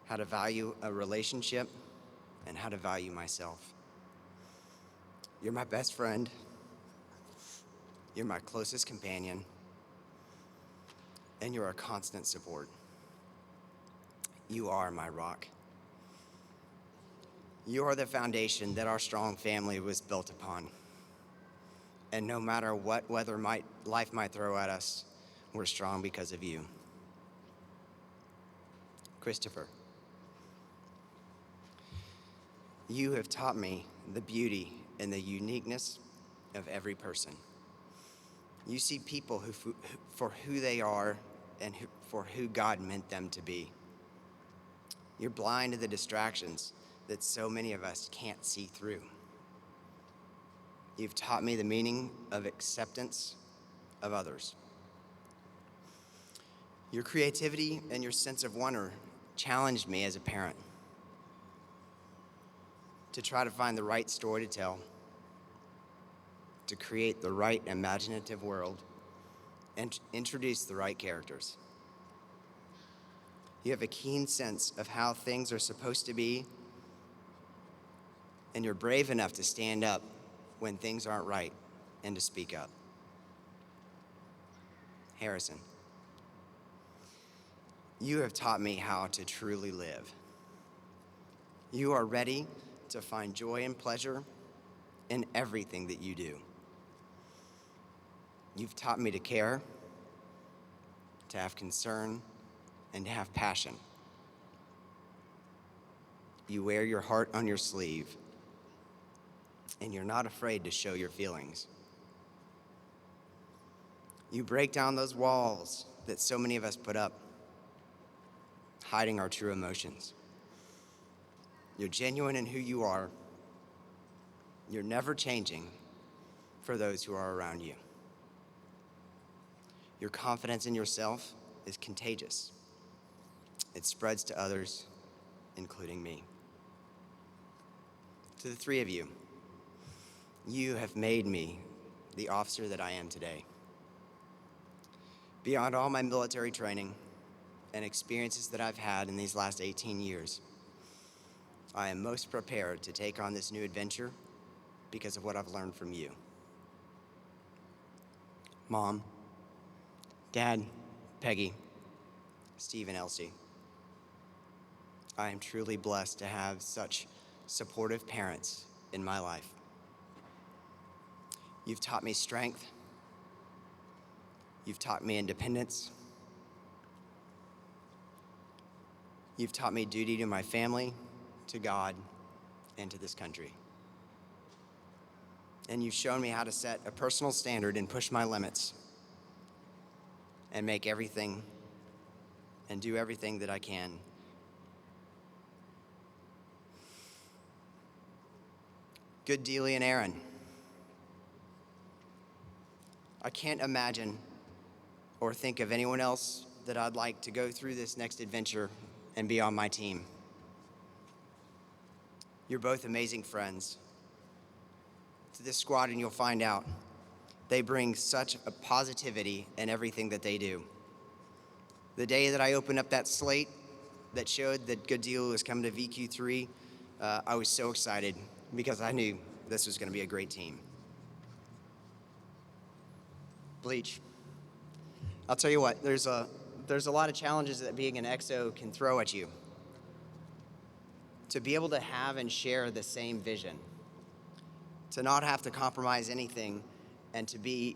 S7: how to value a relationship, and how to value myself. You're my best friend. You're my closest companion. And you're a constant support. You are my rock. You are the foundation that our strong family was built upon. And no matter what weather life might throw at us, we're strong because of you. Christopher, you have taught me the beauty and the uniqueness of every person. You see people for who they are and for who God meant them to be. You're blind to the distractions that so many of us can't see through. You've taught me the meaning of acceptance of others. Your creativity and your sense of wonder challenged me as a parent to try to find the right story to tell, to create the right imaginative world, and introduce the right characters. You have a keen sense of how things are supposed to be, and you're brave enough to stand up when things aren't right and to speak up. Harrison, you have taught me how to truly live. You are ready to find joy and pleasure in everything that you do. You've taught me to care, to have concern, and to have passion. You wear your heart on your sleeve, and you're not afraid to show your feelings. You break down those walls that so many of us put up, hiding our true emotions. You're genuine in who you are. You're never changing for those who are around you. Your confidence in yourself is contagious. It spreads to others, including me. To the three of you, you have made me the officer that I am today. Beyond all my military training and experiences that I've had in these last 18 years, I am most prepared to take on this new adventure because of what I've learned from you. Mom, Dad, Peggy, Steve, and Elsie, I am truly blessed to have such supportive parents in my life. You've taught me strength. You've taught me independence. You've taught me duty to my family, to God, and to this country. And you've shown me how to set a personal standard and push my limits and make everything and do everything that I can. Good Dealey and Aaron, I can't imagine or think of anyone else that I'd like to go through this next adventure and be on my team. You're both amazing friends. to this squadron, you'll find out they bring such a positivity in everything that they do. The day that I opened up that slate that showed that Good Deal was coming to VQ3, I was so excited because I knew this was going to be a great team. Bleach. I'll tell you what, there's a lot of challenges that being an XO can throw at you. To be able to have and share the same vision, to not have to compromise anything, and to be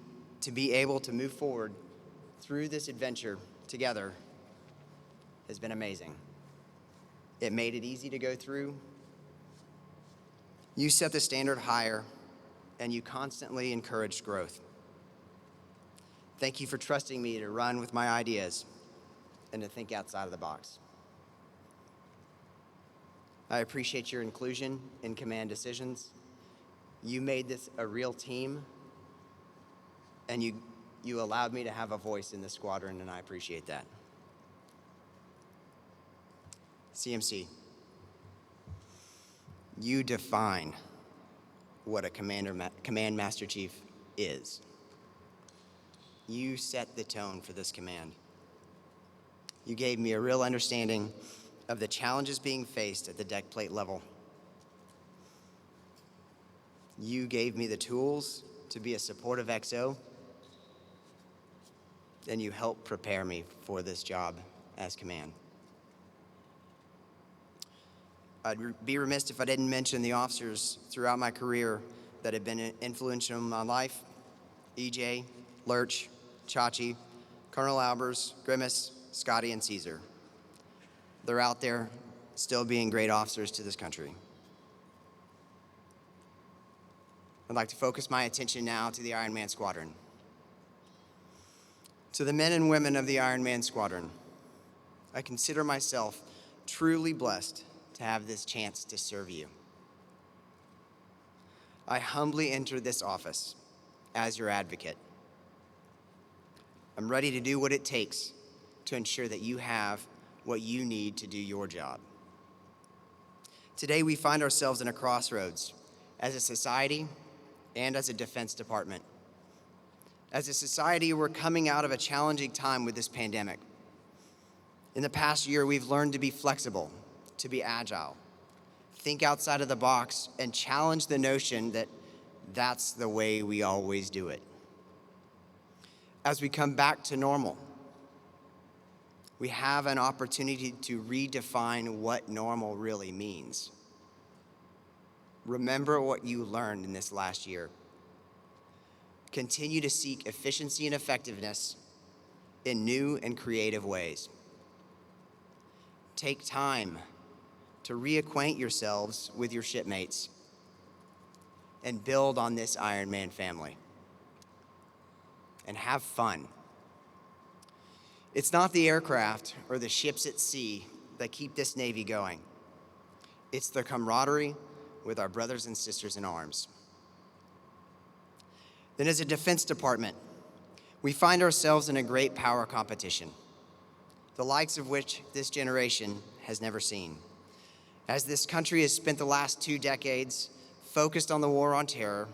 S7: able to move forward through this adventure together has been amazing. It made it easy to go through. You set the standard higher, and you constantly encouraged growth. Thank you for trusting me to run with my ideas and to think outside of the box. I appreciate your inclusion in command decisions. You made this a real team, and you allowed me to have a voice in the squadron, and I appreciate that. CMC, you define what a command master chief is. You set the tone for this command. You gave me a real understanding of the challenges being faced at the deck plate level. You gave me the tools to be a supportive XO, and you helped prepare me for this job as command. I'd be remiss if I didn't mention the officers throughout my career that have been influential in my life: EJ, Lurch, Chachi, Colonel Albers, Grimace, Scotty, and Caesar. They're out there still being great officers to this country. I'd like to focus my attention now to the Iron Man Squadron. To the men and women of the Iron Man Squadron, I consider myself truly blessed to have this chance to serve you. I humbly enter this office as your advocate. I'm ready to do what it takes to ensure that you have what you need to do your job. Today, we find ourselves in a crossroads as a society and as a Defense Department. As a society, we're coming out of a challenging time with this pandemic. In the past year, we've learned to be flexible, to be agile, think outside of the box, and challenge the notion that that's the way we always do it. As we come back to normal, we have an opportunity to redefine what normal really means. Remember what you learned in this last year. Continue to seek efficiency and effectiveness in new and creative ways. Take time to reacquaint yourselves with your shipmates and build on this Iron Man family. And have fun. It's not the aircraft or the ships at sea that keep this Navy going. It's the camaraderie with our brothers and sisters in arms. Then as a Defense Department, we find ourselves in a great power competition, the likes of which this generation has never seen. As this country has spent the last 2 decades focused on the war on terror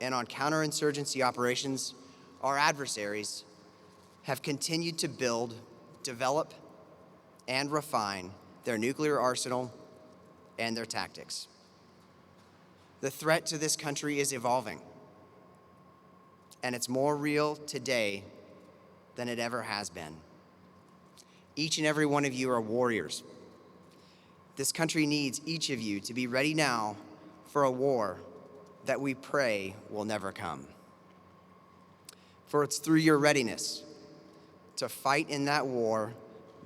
S7: and on counterinsurgency operations, our adversaries have continued to build, develop, and refine their nuclear arsenal and their tactics. The threat to this country is evolving, and it's more real today than it ever has been. Each and every one of you are warriors. This country needs each of you to be ready now for a war that we pray will never come. For it's through your readiness to fight in that war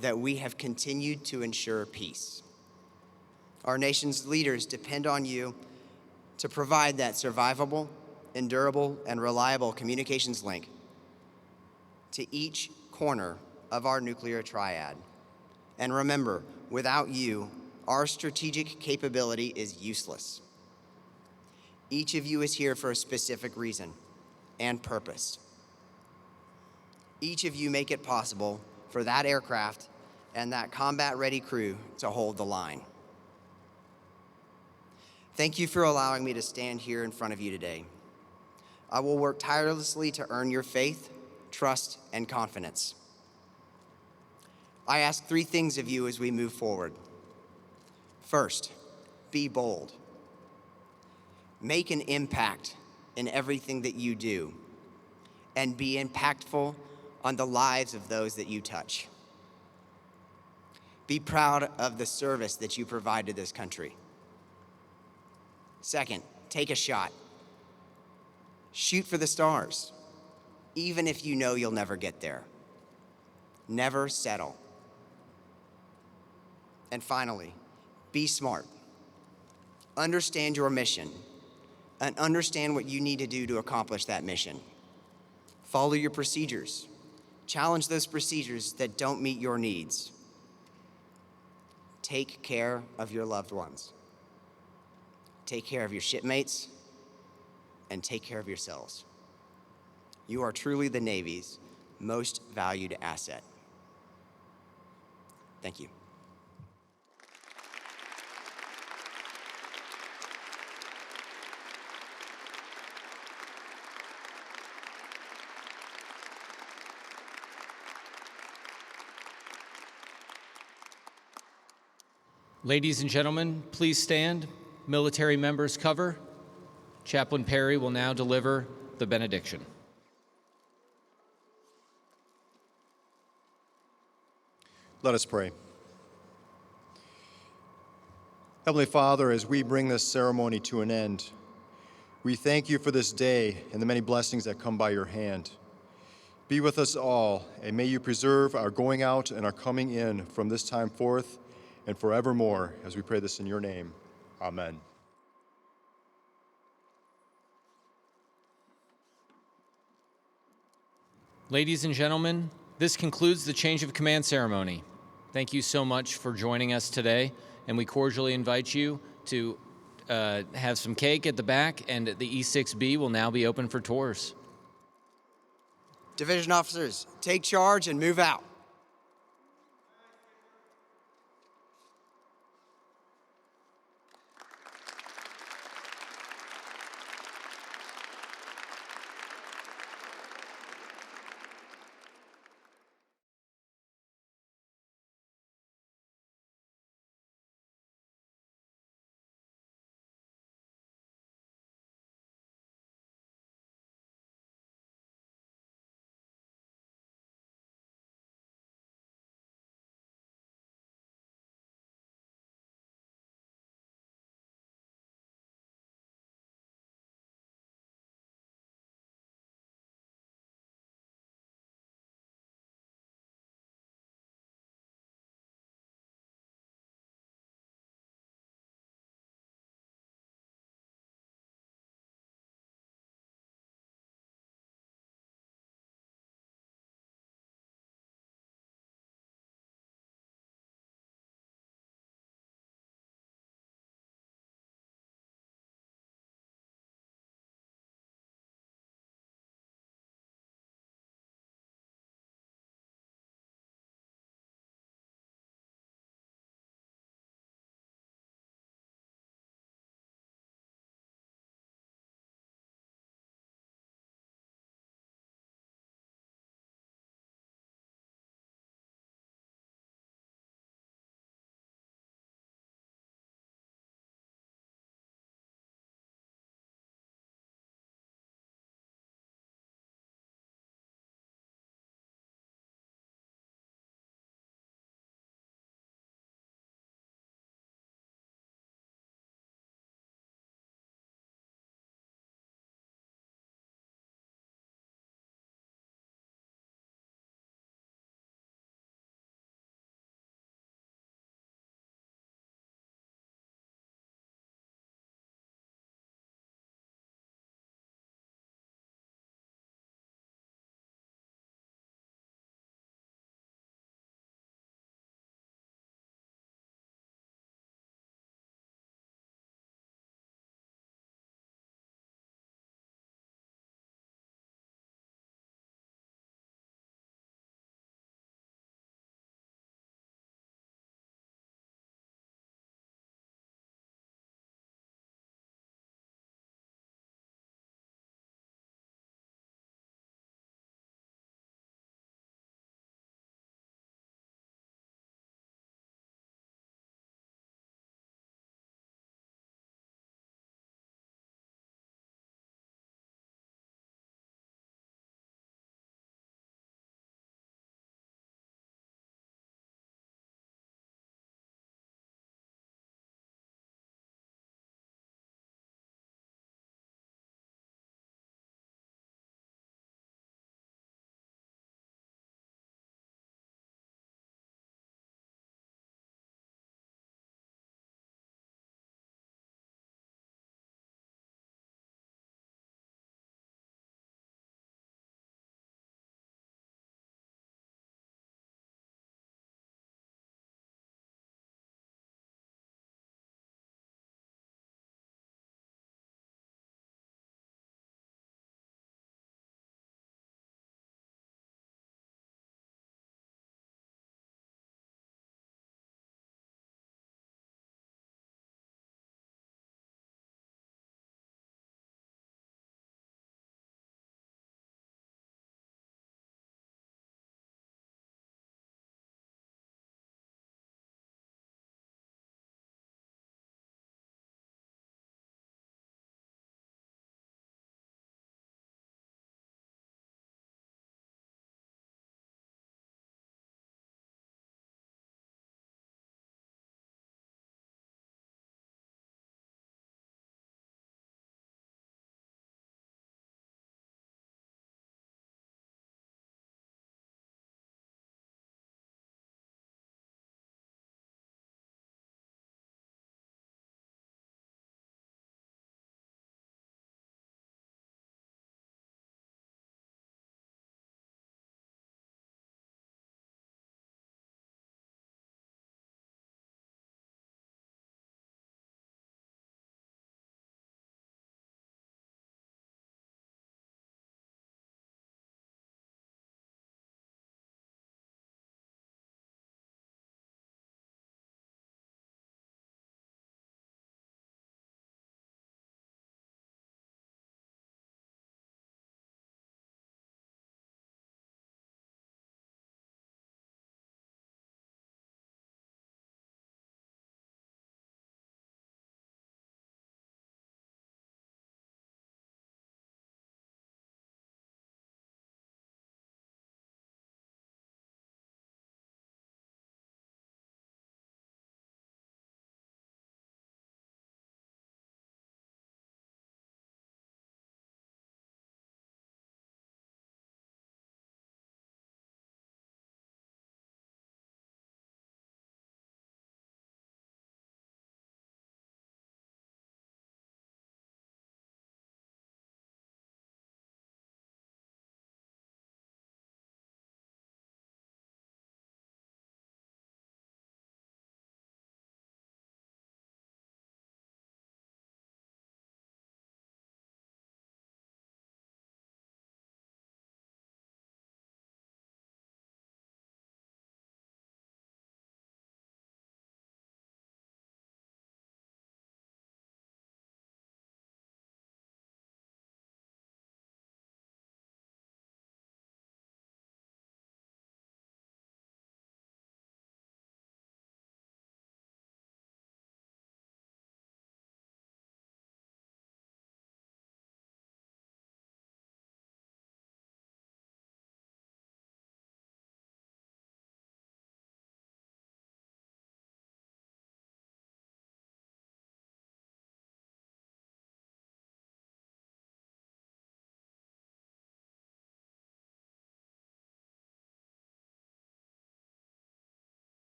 S7: that we have continued to ensure peace. Our nation's leaders depend on you to provide that survivable, endurable, and reliable communications link to each corner of our nuclear triad. And remember, without you, our strategic capability is useless. Each of you is here for a specific reason and purpose. Each of you make it possible for that aircraft and that combat-ready crew to hold the line. Thank you for allowing me to stand here in front of you today. I will work tirelessly to earn your faith, trust, and confidence. I ask three things of you as we move forward. First, be bold. Make an impact in everything that you do, and be impactful on the lives of those that you touch. Be proud of the service that you provide to this country. Second, take a shot. Shoot for the stars, even if you know you'll never get there. Never settle. And finally, be smart. Understand your mission and understand what you need to do to accomplish that mission. Follow your procedures. Challenge those procedures that don't meet your needs. Take care of your loved ones. Take care of your shipmates, and take care of yourselves. You are truly the Navy's most valued asset. Thank you.
S1: Ladies and gentlemen, please stand. Military members cover. Chaplain Perry will now deliver the benediction.
S5: Let us pray. Heavenly Father, as we bring this ceremony to an end, we thank you for this day and the many blessings that come by your hand. Be with us all, and may you preserve our going out and our coming in from this time forth and forevermore, as we pray this in your name. Amen.
S1: Ladies and gentlemen, this concludes the change of command ceremony. Thank you so much for joining us today, and we cordially invite you to have some cake at the back, and the E6B will now be open for tours.
S7: Division officers, take charge and move out.